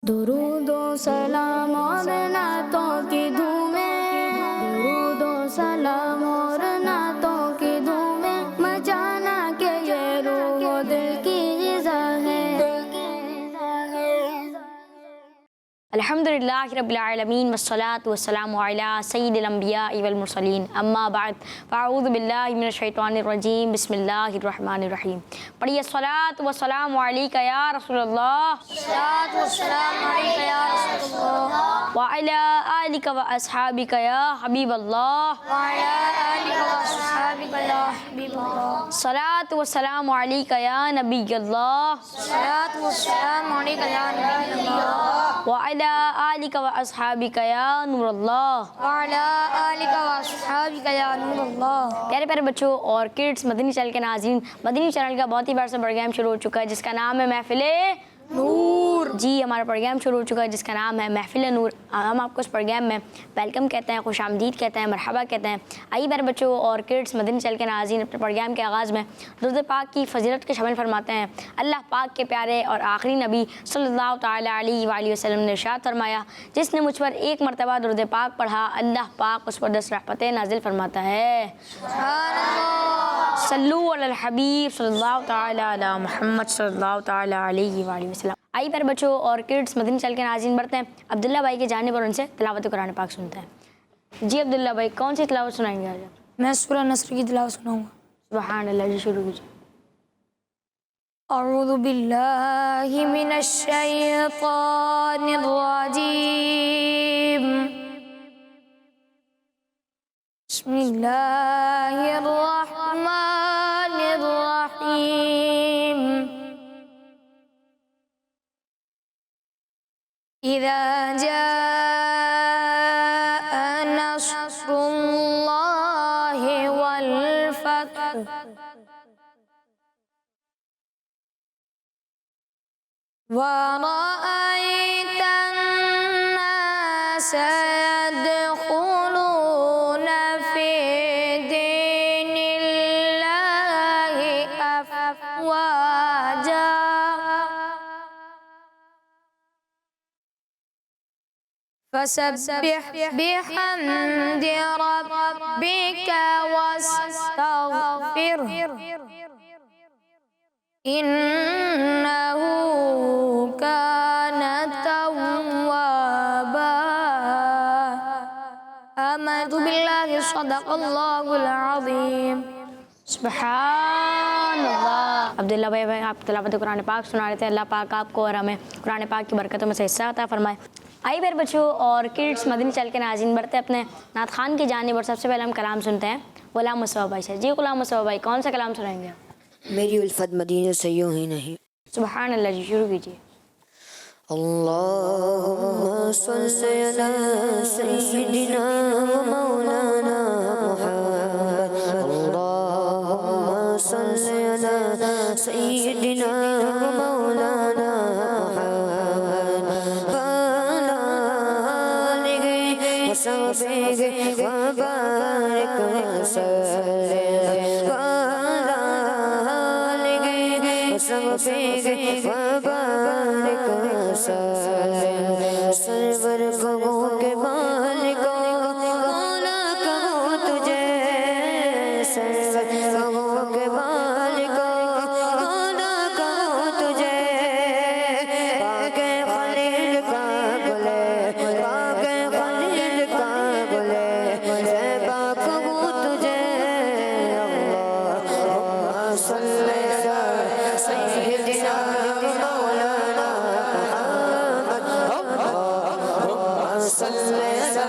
दुरूदो सलाम और नातों की धूमें, दुरूदो सलाम और नातों की धूमें, मचाना के ये रूह दिल की ग़िज़ा है। अल्हम्दुलिल्लाहि रब्बिल आलमीन वस्सलातु वस्सलामु अला सय्यिदिल अंबियाइ वल मुरसलीन अम्मा बाद फ़अऊज़ु बिल्लाहि मिनश शैतानिर रजीम बिस्मिल्लाहिर रहमानिर रहीम। पढ़िए अस्सलातु वस्सलामु अलैका या रसूलल्लाह, अस्सलातु वस्सलामु अलैका या रसूलल्लाह व अला आलिका व अस्हाबिका या हबीबल्लाह, व अला आलिका व अस्हाबिका या हबीबल्लाह। सलातु वस्सलामु अलैका या नबियल्लाह, अस्सलातु वस्सलामु अलैका या नबियल्लाह व अला आलिका व अस्हाबिका या नूरल्लाह। व अला आलिका व अस्हाबिका या नूरल्लाह। प्यारे प्यारे बच्चों और किड्स, मदनी चैनल के नाज़रीन, मदनी चैनल का बहुत ही बार से प्रोग्राम शुरू हो चुका है जिसका नाम है महफिले नूर। जी, हमारा प्रोग्राम शुरू हो चुका है जिसका नाम है महफिले नूर। हम आपको इस प्रोग्राम में वेलकम कहते हैं, खुश आमदीद कहते हैं, मरहबा कहते हैं। आइए प्यारे बच्चों और किड्स, मदनी चैनल के नाज़रीन, अपने प्रोग्राम के आगाज़ में दुरूद पाक की फजीलत के शामिल फरमाते हैं। अल्लाह पाक के प्यारे और आखिरी नबी सल्लल्लाहु तआला अलैहि वसल्लम ने इरशाद फरमाया, जिसने मुझ पर एक मरतबा दुरूद पाक पढ़ा, अल्लाह पाक उस पर 10 रहमतें नाजिल फरमाता है। सल्लू अलल हबीब सल्लल्लाहु तआला अला मुहम्मद सल्लल्लाहु तआला अलैहि वसल्लम। आइए प्यारे बच्चों और किड्स, मदनी चैनल के नाज़रीन, बढ़ते हैं अब्दुल्ला भाई के जानिब और उनसे तिलावत कुरान पाक सुनते हैं। जी अब्दुल्ला भाई, कौन सी तिलावत सुनाएंगे आज आप? मैं सूरह नस्र की तिलावत सुनाऊंगा। सुभान अल्लाह, जी शुरू कीजिए। अऊज़ु बिल्लाहि मिनश शैतानिर रजीम। बिस्मिल्लाहिर रहमानिर रहीम। इज़ा जाअ नस्रुल्लाहि वल फतह वरअयत अन्नास यदखुलून फी दीनिल्लाहि अफ़वाजा फसब्बिह बिहम्दि रब्बिका वस्तगफिरह इन्नहु कान तव्वाबा। आमन्तु बिल्लाहि सदक़ल्लाहुल अज़ीम। सुभानअल्लाह। अब्दुल्ला भाई, आप तिलावत कुरान पाक सुना रहे थे। अल्लाह पाक आपको और हमें कुरान पाक की बरकतों में से हिस्सा अता फरमाए। आइए मेरे बच्चों और किड्स, मदनी चैनल के नाज़रीन, बढ़ते हैं अपने नात खान की जानिब और सबसे पहले हम कलाम सुनते हैं गुलाम मुस्तफ़ा भाई से। जी गुलाम मुस्तफ़ा भाई, कौन सा कलाम सुनाएंगे आप? मेरी उल्फत मदीने से यूं ही नहीं। सुभान अल्लाह, जी शुरू कीजिए। अल्लाहुम्मा सल्लि अला सय्यिदिना व मौलाना मुहम्मद। अल्लाहुम्मा सल्लि अला सय्यिदिना व मौलाना मुहम्मद। अला आलिहि व सहबिहि व बारिक वसल्लिम। सरवर कहो के मालिक मौला कहो तुझे, सरवर कहो के मालिक मौला कहो तुझे। पाके खलील का गुले, पाके खलील का गुले, ज़ेबा कहो तुझे। अल्लाहुम्मा सल्लि अला सय्यिदिना मौलाना मुहम्मद। अल्लाहुम्मा सल्लि अला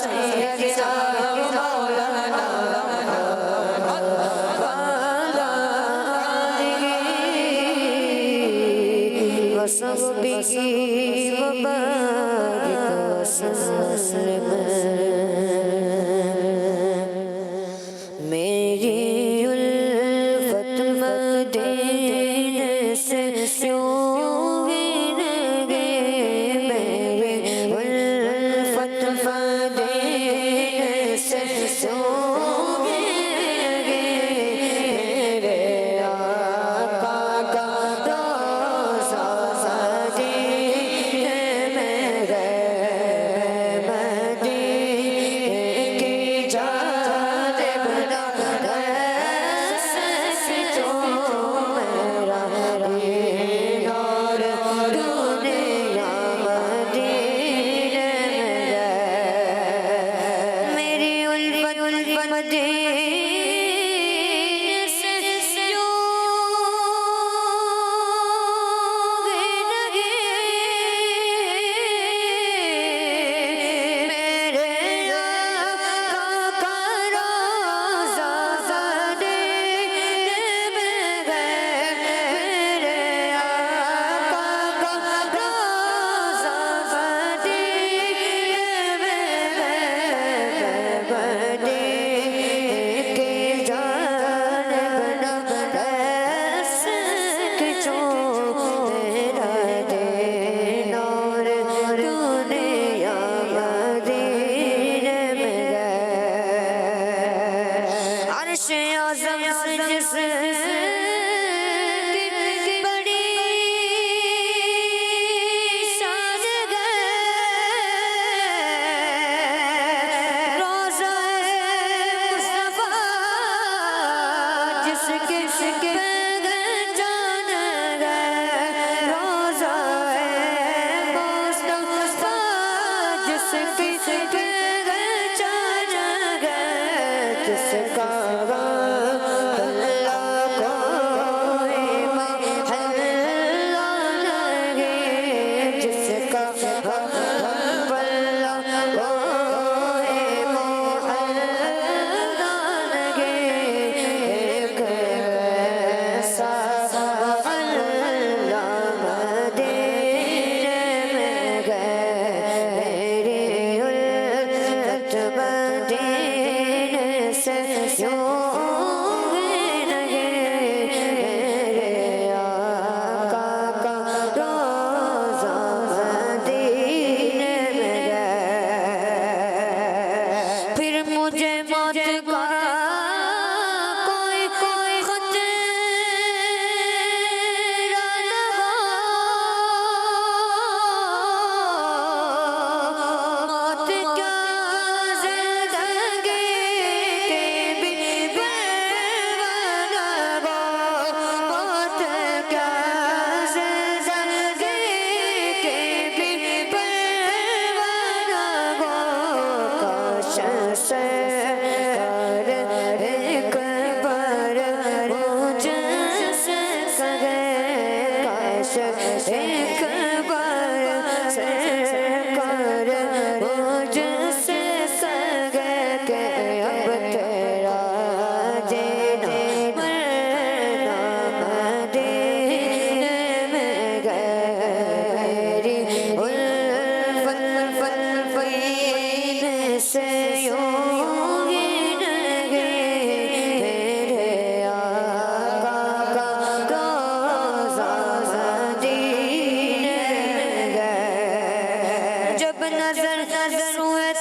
सय्यिदिना मौलाना मुहम्मद व अला आलिहि व सहबिहि व बारिक वसल्लिम। मेरी उल्फत मदीने से यूं ही नहीं, मेरी उल्फत मदीने से यूं ही नहीं। मेरे आका का रोज़ा मदीने नजर सुए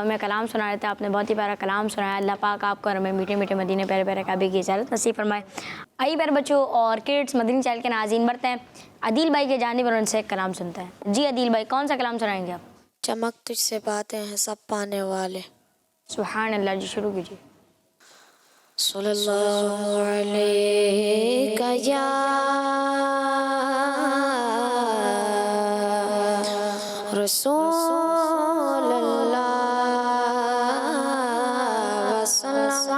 में कलाम सुना रहे थे। आपने बहुत ही प्यारा कलाम सुनाया। अल्लाह पाक आपको और हमें मीठे मीठे मदीने प्यारे प्यारे काबे की इजाज़त नसीब फरमाए। आइए प्यारे बच्चों और किड्स मदनी चैनल के नाज़रीन बढ़ते हैं अदील भाई के जानिब और उनसे कलाम सुनते हैं। जी अदील भाई, कौन सा कलाम सुनाएंगे आप? चमक तुझसे बातें हैं सब पाने वाले। सुभान अल्लाह जी, शुरू कीजिए। सल्लल्लाहु अलैहि या रसूल अल्लाह वसल्लम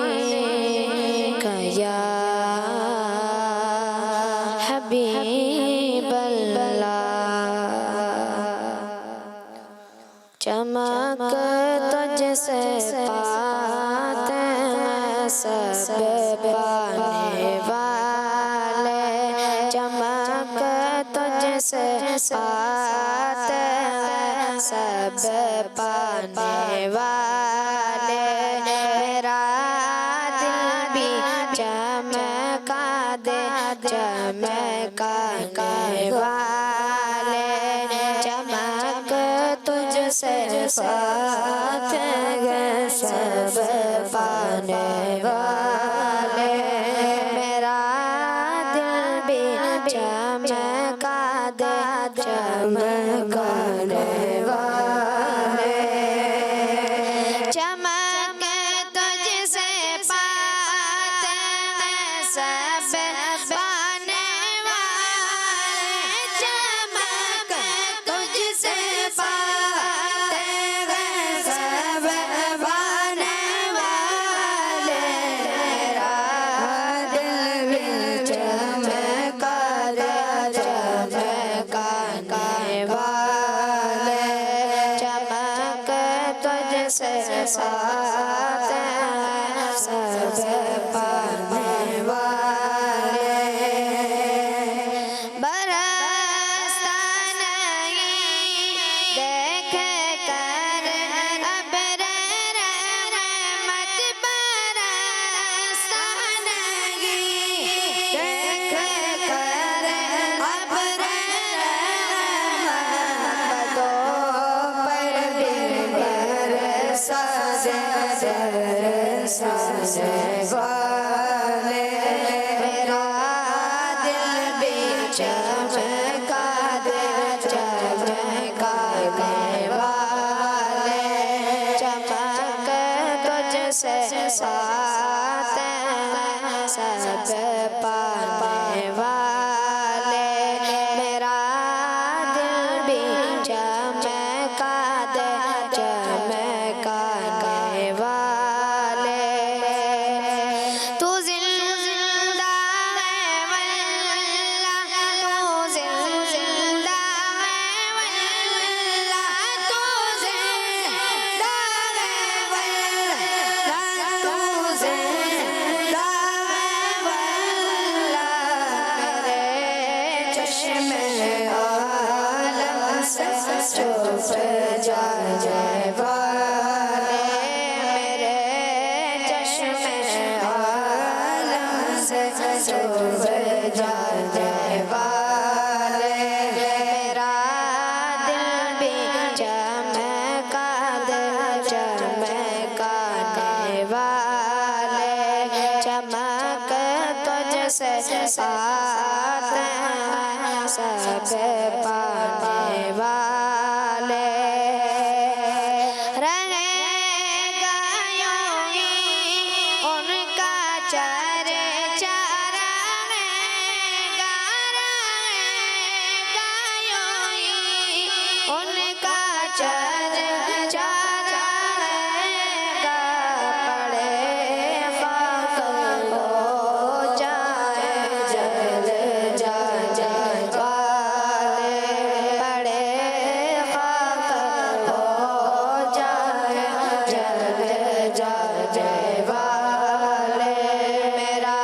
अलैका या हबीब अल्लाह। चमक तुझसे पाते हैं सब पाने वाले। चमक तुझसे पाते हैं सब पाने वाले। मेरा दिल भी चमका दे चमकाने वाले। चमक तुझसे पाते हैं सब पाने वाले। मेरा दिल भी चमका दे चमकाने वाले। चमक तुझसे पाते हैं सब पाने वाले। चमक तुझसे पाते हैं सब पाने वाले। मेरा दिल भी चमका दे चमकाने वाले। चमक तुझसे पाते हैं सब पाने वाले। बरसता नहीं देख कर अब्र रहमत। बरसता नहीं देख कर अब्र रहमतों पर दिल बरसा वाले। मेरा दिल भी चमका दे चमकाने वाले। चमक तुझसे पाते हैं सब पाने वाले। मेरा दिल भी चमका दे चमकाने वाले। तू जिंदा है वल्लाह, तू जिंदा है वल्लाह, तू जिंदा है वल्लाह, तू जिंदा है वल्लाह। मेरे चश्मे आलम से छुप जाए वाले। मेरे चश्मे आलम से छुप जाए वाले। मेरा दिल भी चमका से साथ हैं सब पाने वाले रहेगा यूं ही उनका चर्चा रहेगा यूं ही उनका चर्चा रहेगा पड़े खाक हो जाए जल जाए वाले पड़े खाक हो जाए जल जाए वाले मेरा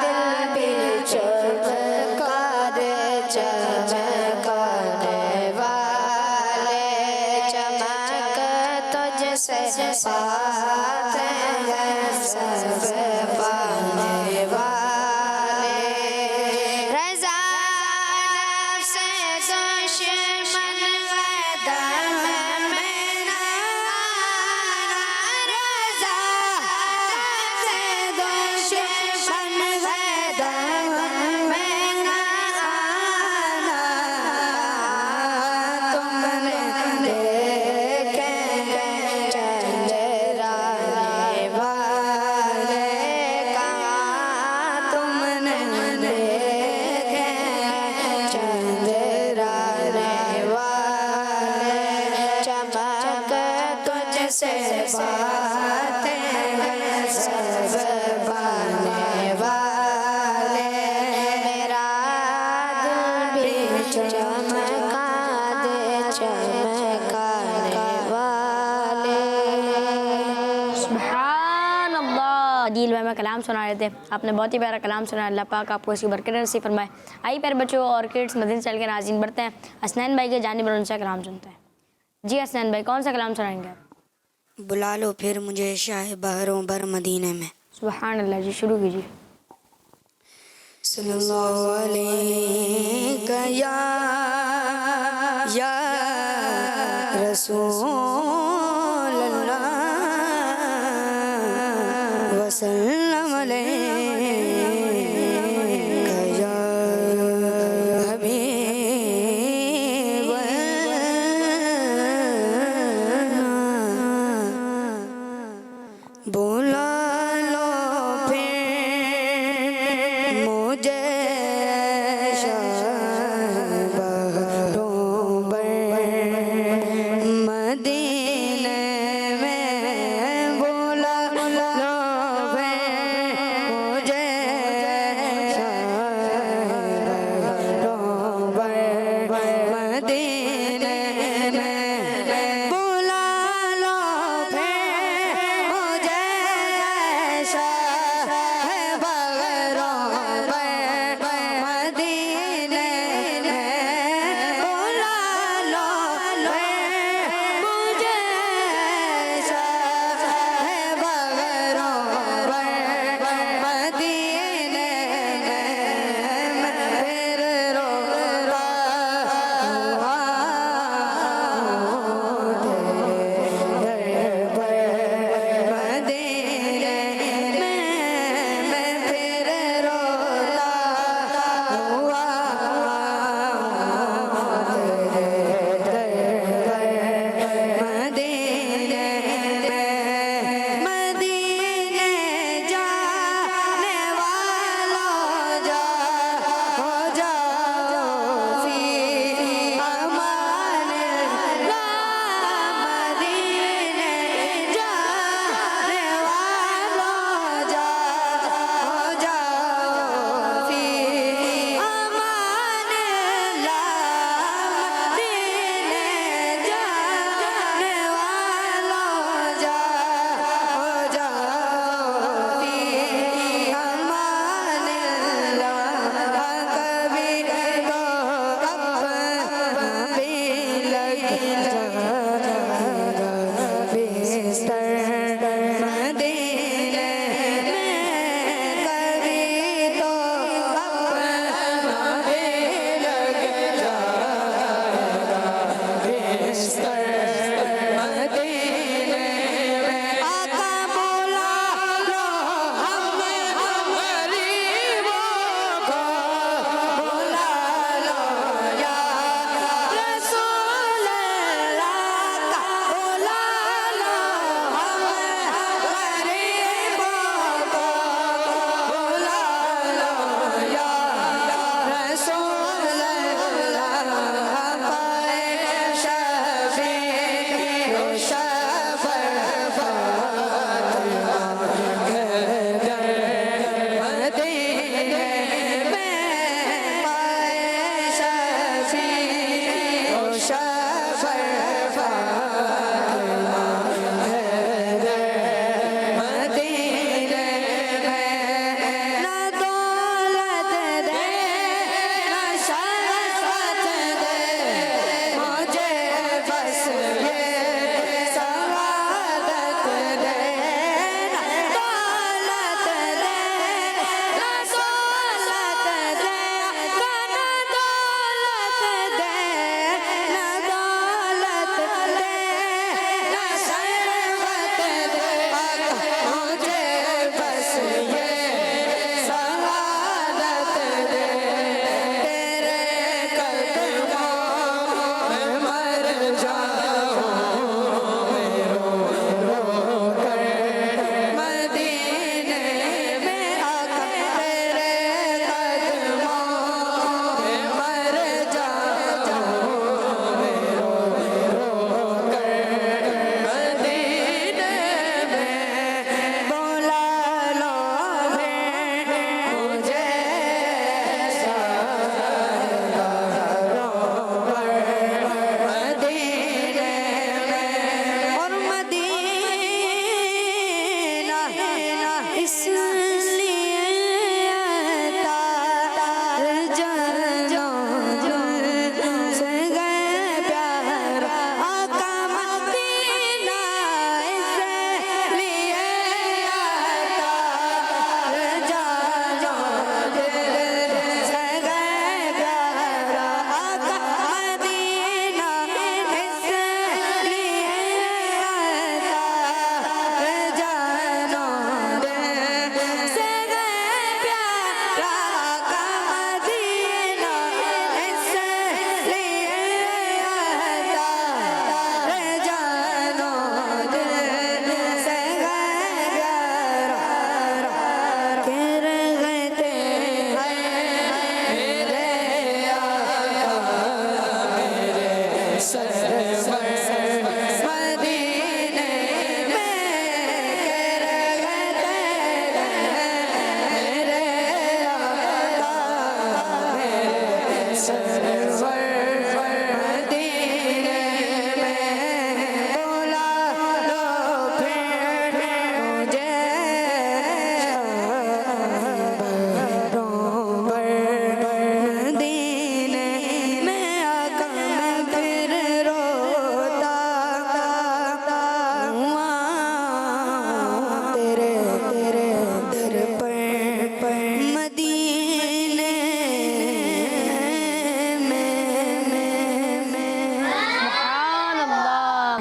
दिल भी चमकारे चमकाने वाले चमक तुझसे साथ हैं सब पाने वाले रज़ा नफ्स दुश्मन दम में ना रज़ा नफ्स दुश्मन दम में ना आना तुमने देखे चंद्राने वाले कहाँ तुमने देखे चंद्राने वाले चमक तुझसे बात है सब पाने वाले मेरा दिल भी चमका दे चमकाने वाले सुभान अल्लाह। दिल में कलाम सुना रहे थे, आपने बहुत ही प्यारा कलाम सुना। अल्लाह पाक आपको इसकी बरकत नसीब फरमाए। आई प्यारे बच्चों और किड्स मदीना चैनल के नाज़रीन बढ़ते हैं हसनैन भाई के जानिब उनसे कलाम सुनते हैं। जी हसनैन भाई कौन सा कलाम सुनाएंगे आप? बुला लो फिर मुझे शाह बहरों बर मदीने में। सुभान अल्लाह जी, शुरू कीजिए। सल्लल्लाहु अलैहि या रसूल अल्लाह वसल्लम अलैका या हबीब अल्लाह। बुला लो फिर मुझे शाह बहरों बर मदीने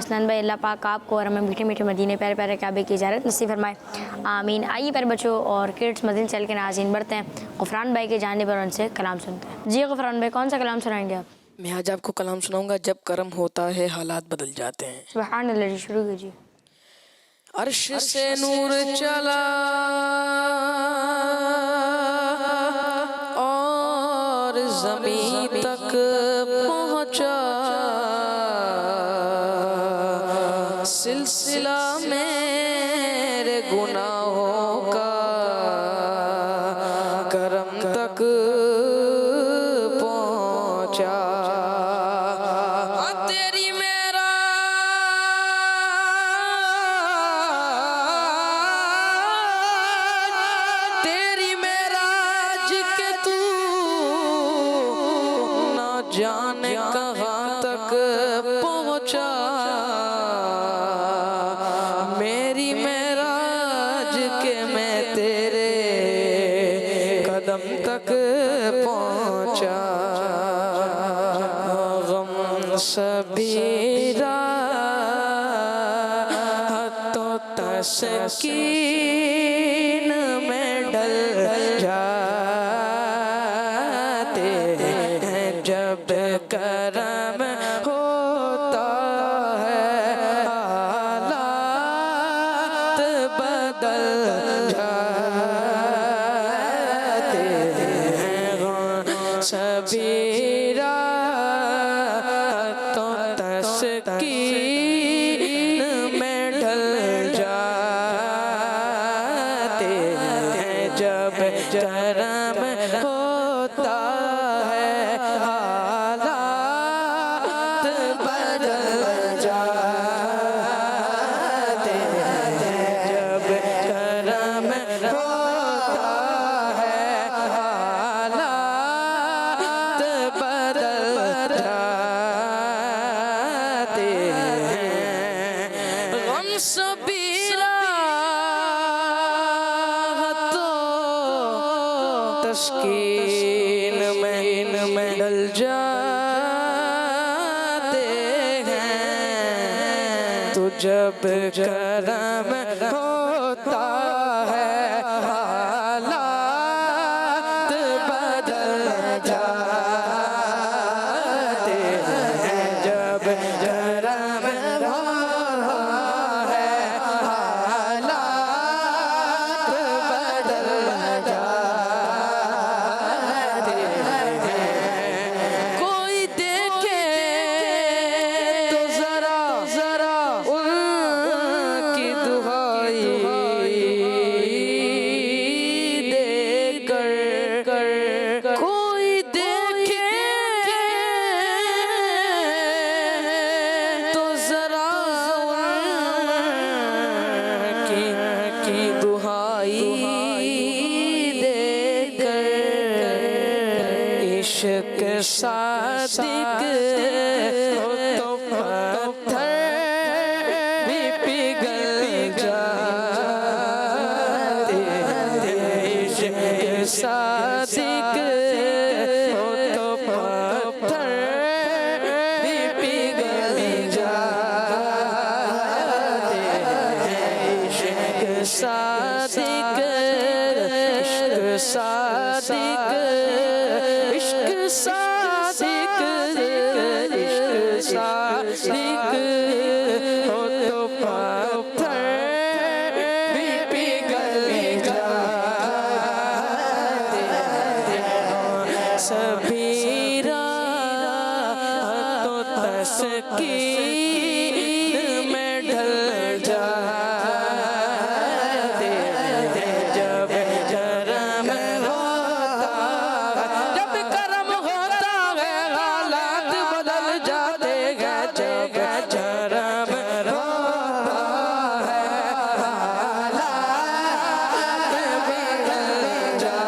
हसनैन भाई, अल्लाह पाक आपको और हमें मीठे मीठे मदीने प्यारे प्यारे काबे की इजाज़त नसीब फरमाए, आमीन। आइए पर बच्चों और किड्स मदीने चैनल के नाज़रीन बढ़ते हैं गफरान भाई के जाने पर उनसे कलाम सुनते हैं। जी गफरान भाई, कौन सा कलाम सुनाएंगे आप? मैं आज आपको कलाम सुनाऊंगा, जब करम होता है हालात बदल जाते हैं। सुभान अल्लाह जी, शुरू कीजिए। अर्श से नूर चला और ज़मीन तक पहुंचा, सिलसिला मेरे गुनाहों का करम तक पहुंचा। तेरी मेरा के तू ना जाने कहाँ तक पहुँचा, मेरी मेराज के मैं तेरे कदम तक पहुँचा। गम सबीरा तो तस्कीन में ढल जाते हैं, जब करम होता है हालात बदल जाते हैं। सबीरा तो तस्कीन में ढल जाते हैं, जब करम होता है हालात बदल जाते हैं, जब करम होता है हालात बदल जाते हैं। गम सबीरा तो तस्कीन में ढल जाते हैं, तो जब करम होता है हालात बदल जाते हैं, जब करम होता है हालात बदल जाते हैं। कोई देखे तो जरा जरा उनकी दुहाई देकर, कोई देखे तो जरा उनकी दुहाई देकर, इश्क सादिक हो तो पत्थर भी पिघल जाते हैं। इश्क सादिक हो तो पत्थर भी पिघल जाते हैं। इश्क सादिक, इश्क सादिक, इश्क सादिक, इश्क सादिक हो तो पत्थर भी पिघल जाते हैं। सबीरा तो तस्कीन में ढल जाते हैं, जब करम होता है, जब करम होता है हालात बदल जाते हैं, जब करम होता है हालात बदल जाते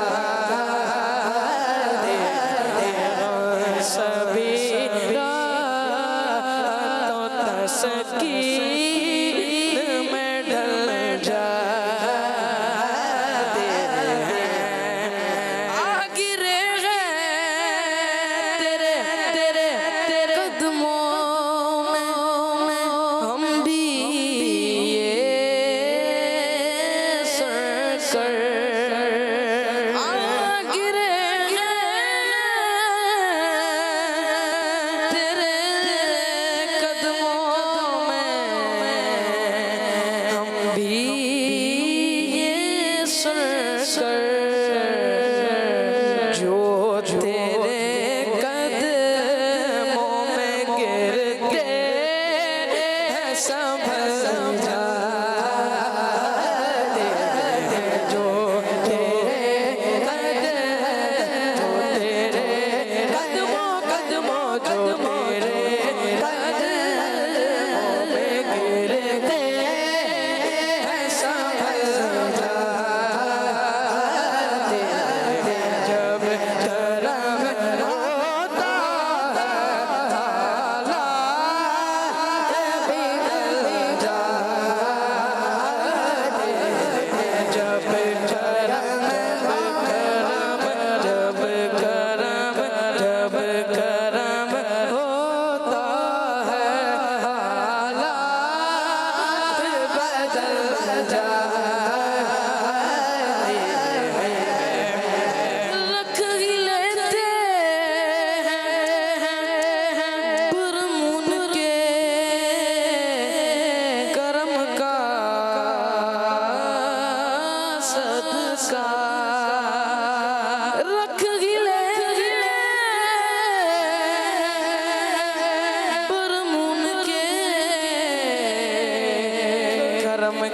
हैं। सबीरा तो तस्कीन में ढल जाते हैं। आ गिरे हैं तेरे तेरे तेरे कदमों में हम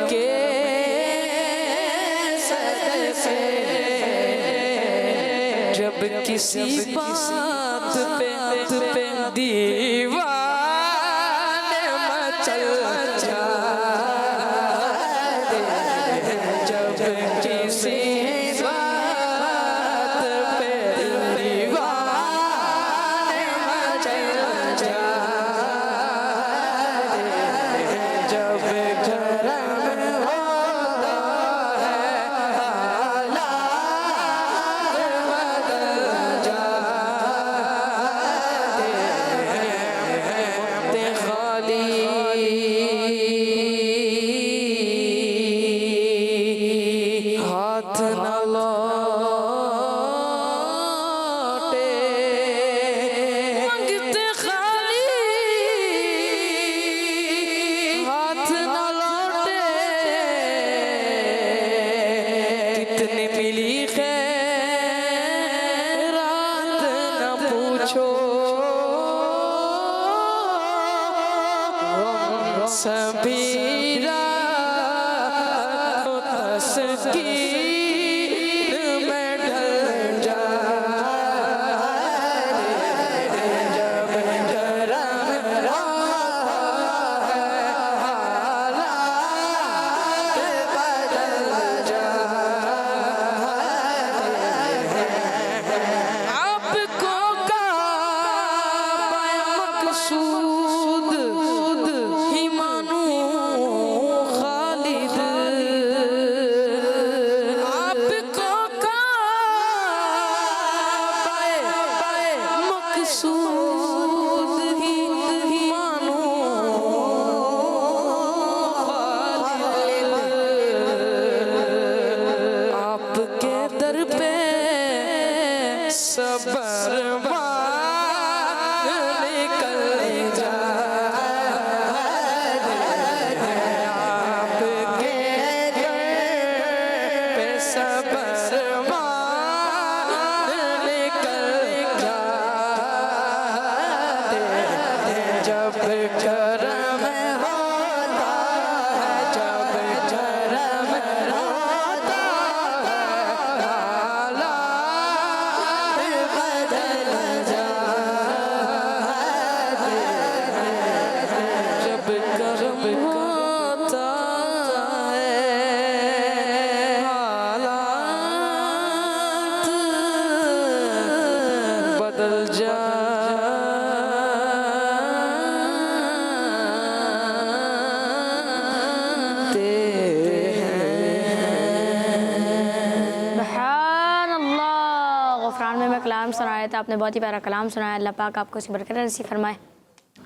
के सदके जब किसी बात पे दीवाने मचल जाते जब किसी बात पे दीवाने मचल जाते जब करम होता है हालात बदल जाते हैं खाली हाथ न लौटे मंगते खाली हाथ न लौटे कितने मिली खैरात न पूछो सभी रातों तस्कीर में ढल जाते जब करम होता है हालात बदल जाते आपको काबा मकसूद ही मानूं खालिद आपको काबा मकसूद ही मानूं खालिद आपके दर पे सबर निकल जाते आपके दर पे सबर निकल जाते जब करम होता है जब करम होता है हालात बदल जाते जब करम होता है हालात बदल जाते सुभान अल्लाह। गुफ़रान में कलाम सुनाया था आपने, बहुत ही प्यारा कलाम सुनाया। अल्लाह पाक आपको उसकी बरकत नसीब फरमाए।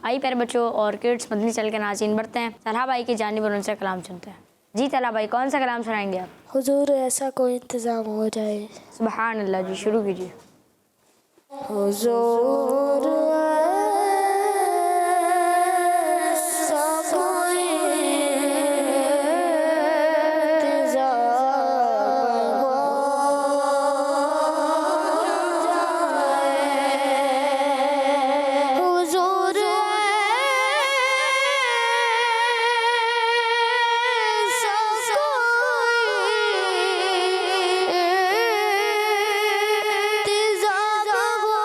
आई प्यारे बच्चों और किड्स मदनी चैनल के नाज़रीन बढ़ते हैं तलहा भाई की जानिब और उनसे कलाम सुनते हैं। जी तलहा भाई, कौन सा कलाम सुनाएंगे आप? हुजूर ऐसा कोई इंतज़ाम हो जाए। सुभान अल्लाह जी, शुरू कीजिए। हुजूर ऐसा कोई इंतज़ाम हो जाए। हुजूर ऐसा कोई इंतज़ाम हो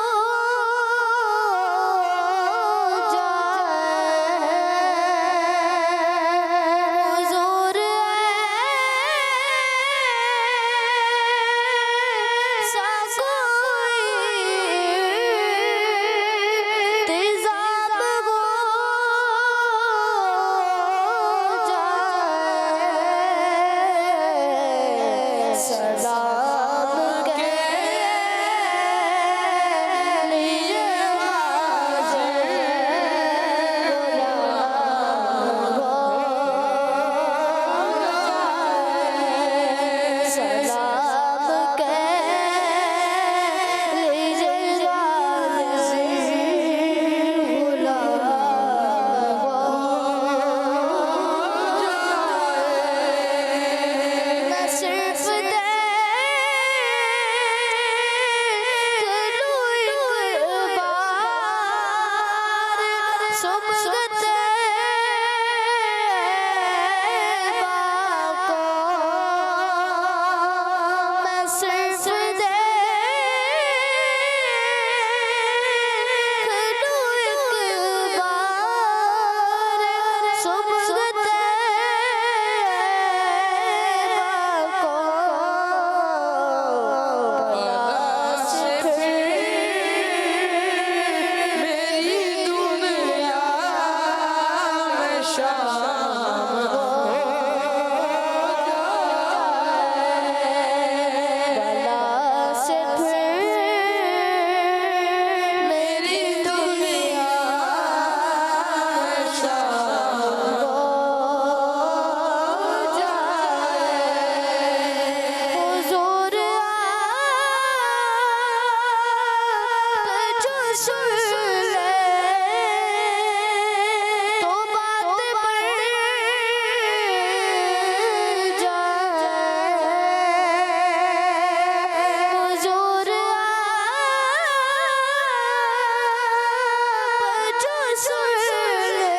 शाम हो बला से फिर मेरी दुनिया शाम हो हुजूर आप जो सुन ले तो बात बढ़ जाए। हुजूर आप जो सुन ले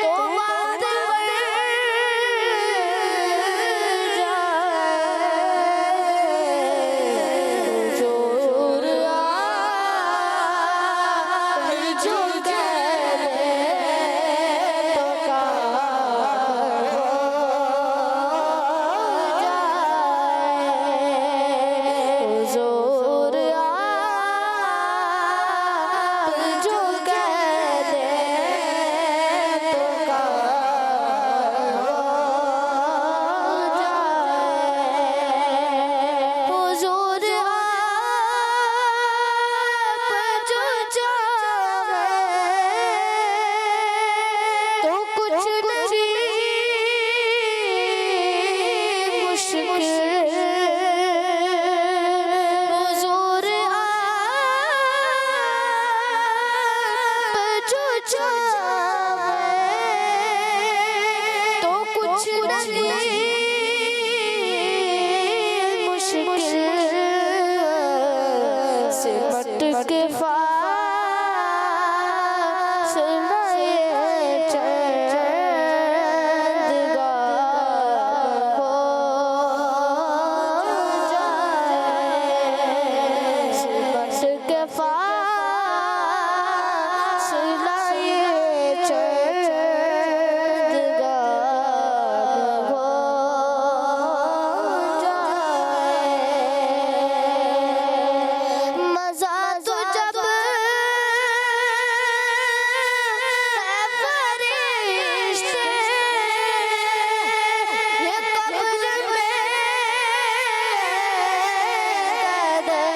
तो बात बढ़ जाए। हुजूर आप जो कह दे तो काम हो जाए। हुजूर आप जो कह दे तो काम हो जाए। हुजूर आप जो चाहे तो कुछ नहीं मुश्किल। हुजूर आप जो चाहे तो कुछ नहीं मुश्किल। सिमट के फासले चंदगाह हो जाए। सिमट के फासले चंदगाह हो जाए। मज़ा तो जब है फरिश्ते ये कब्र में कैद है।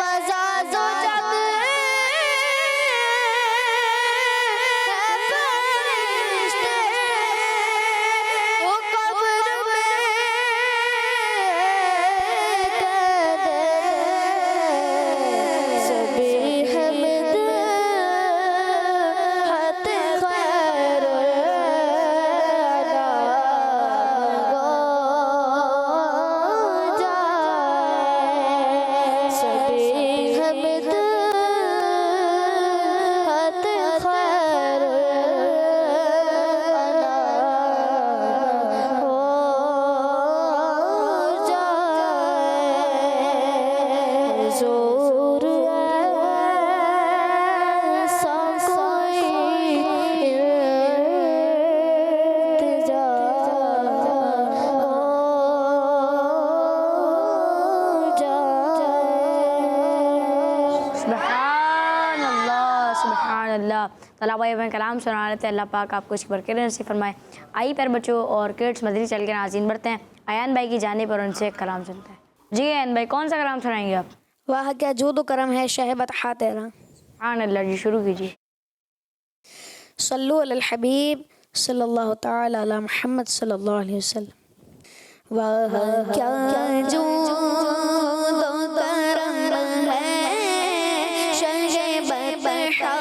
मज़ा तो जब है फरिश्ते वो कब्र में कैद है। सभी हम्द हत खैर अदा हो जाए। सभी हम्द हत खैर अदा हो जाए। हुजूर ऐसा कोई इल्तिजा हो जाए। सुभान अल्लाह। ताला भाई बहन कलाम सुना लेते हैं। अल्लाह पाक आपको इसकी बरकत नसीब फरमाए। आइए प्यारे बच्चों और किड्स मदनी चल के नाज़रीन बढ़ते हैं अयान भाई की जाने पर उनसे कलाम सुनते हैं। जी अयान भाई कौन सा कलाम सुनाएंगे आप? वाह क्या जूद करम है शहबत हा तेरा। सुभान अल्लाह जी शुरू कीजिए। सल्लु अलल हबीब सल्लल्लाहु तआला अला मुहम्मद सल्लल्लाहु अलैहि वसल्लम। वाह क्या जूद करम है शहबत हा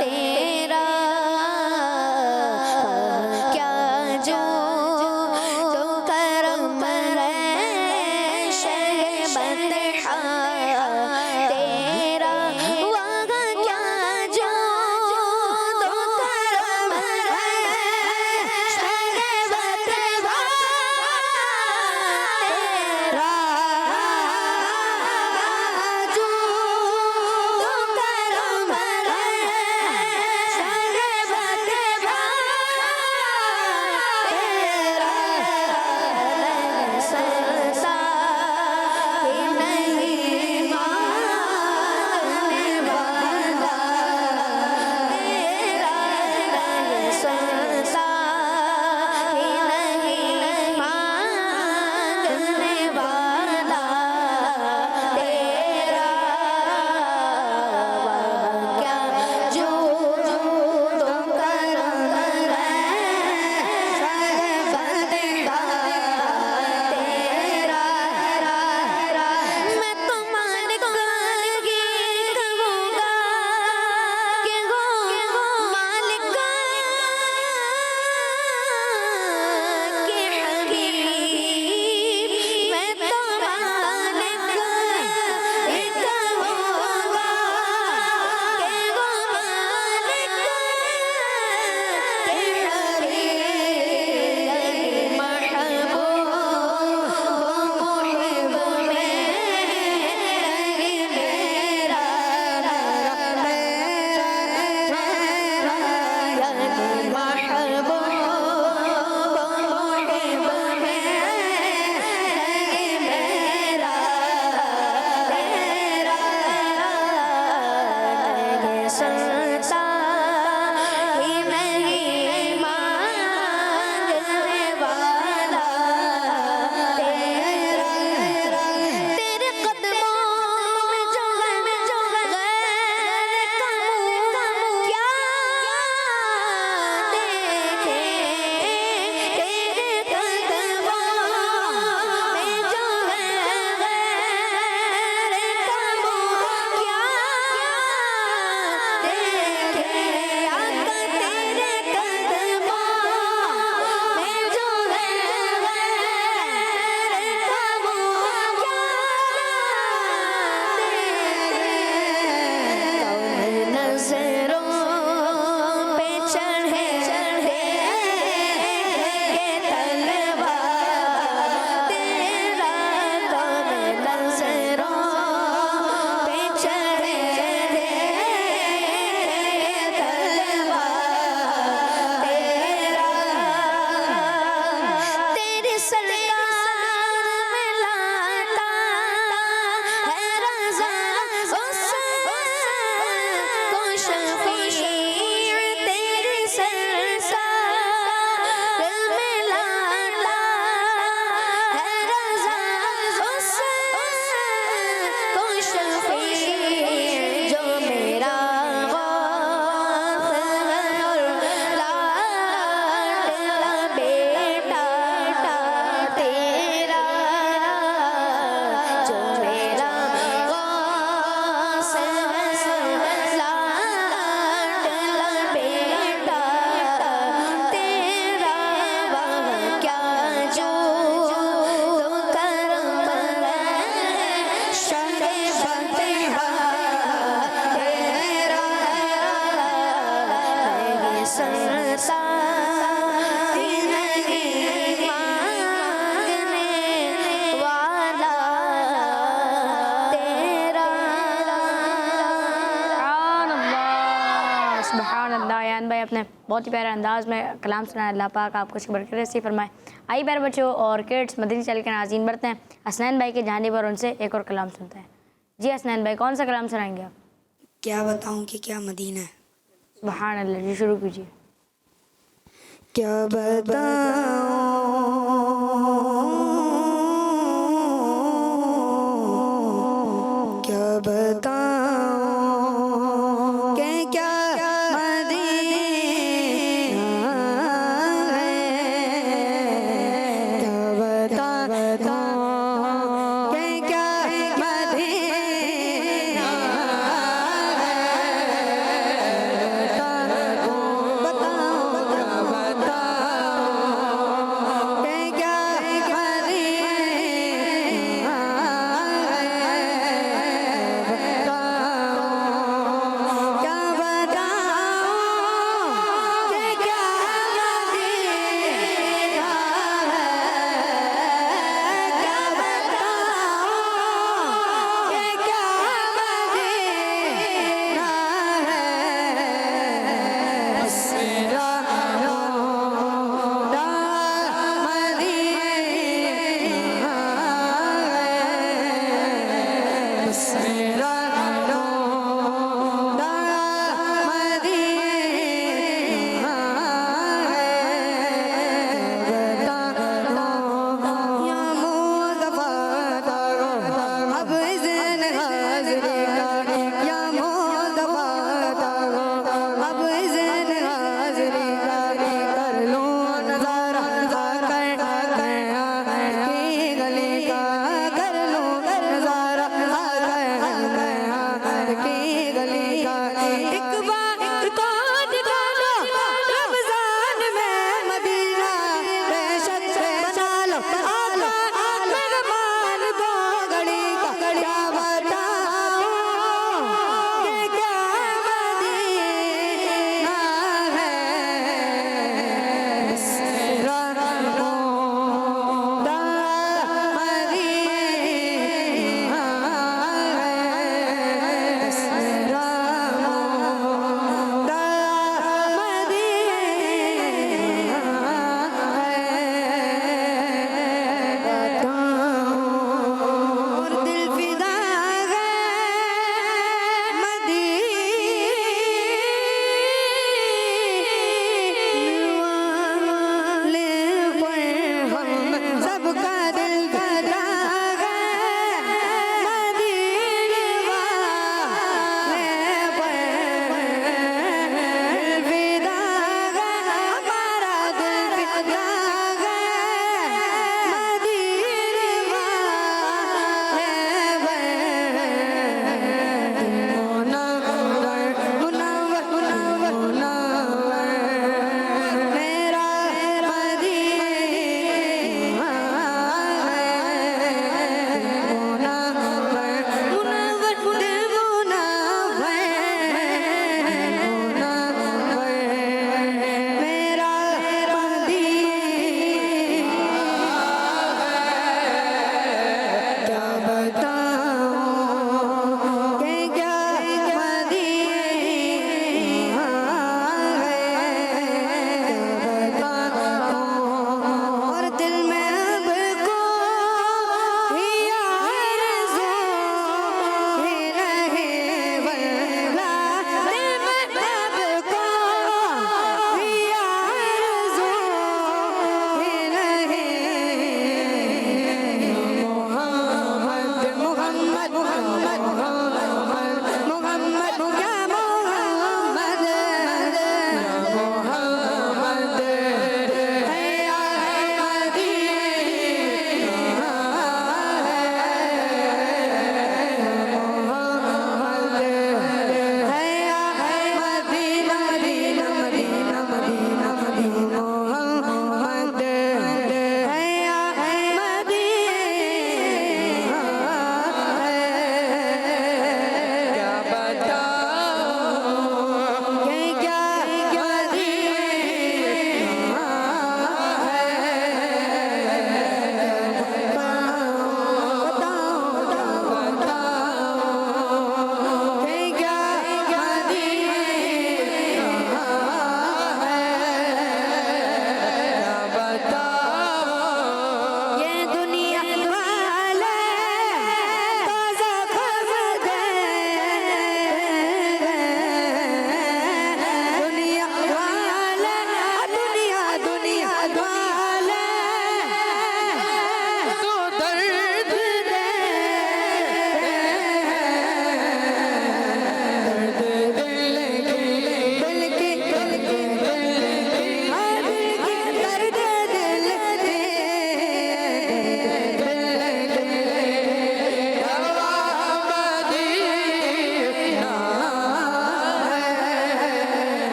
तेरा। क्या जूद करम है शहबत हा तेरा। वाह क्या जूद करम है शहबत हा तेरा। सुभान अल्लाह। यान भाई अपने बहुत ही प्यारे अंदाज में कलाम सुनाया, अल्लाह पाक आपको इसकी बरकत नसीब फरमाए। आइए प्यारे बच्चों और किड्स मदनी चैनल के नाज़रीन बढ़ते हैं हसनैन भाई की जानिब और उनसे एक और कलाम सुनते हैं। जी हसनैन भाई, कौन सा कलाम सुनाएंगे आप? क्या बताऊं कि क्या मदीना है। सुभान अल्लाह, जी शुरू कीजिए। क्या बताऊं, क्या बताऊं कि क्या मदीना है, क्या बताऊं कि क्या मदीना है, बताऊं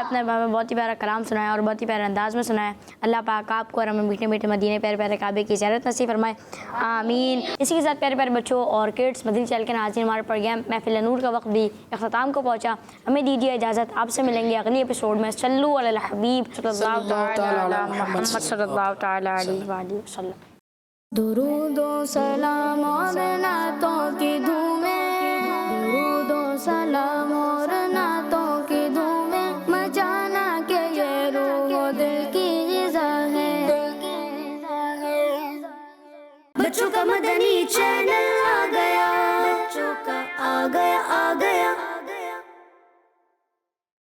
आपने हमें बहुत ही प्यारा कलाम सुनाया और बहुत ही प्यारे अंदाज में सुनाया। अल्लाह पाक आपको और हमें मीठे मीठे मदीने प्यारे प्यारे काबे की ज़ियारत नसीब फरमाए, आमीन। इसी के साथ प्यारे प्यारे बच्चों और किड्स, मदनी चैनल के नाज़रीन, हमारा प्रोग्राम महफिल नूर का वक्त भी इख्तिताम को पहुँचा। हमें दीजिए इजाज़त, आपसे मिलेंगे अगली एपिसोड में। सल्लु अला हबीब सल्लल्लाहु तआला अलैहि वसल्लम। दुरूदो सलाम और नातों की धूमें, दुरूदो सलाम और नातों की धूमें, मचाना के ये रूह दिल की ग़िज़ा है। बच्चों का मदनी चैनल आ गया, बच्चों का आ गया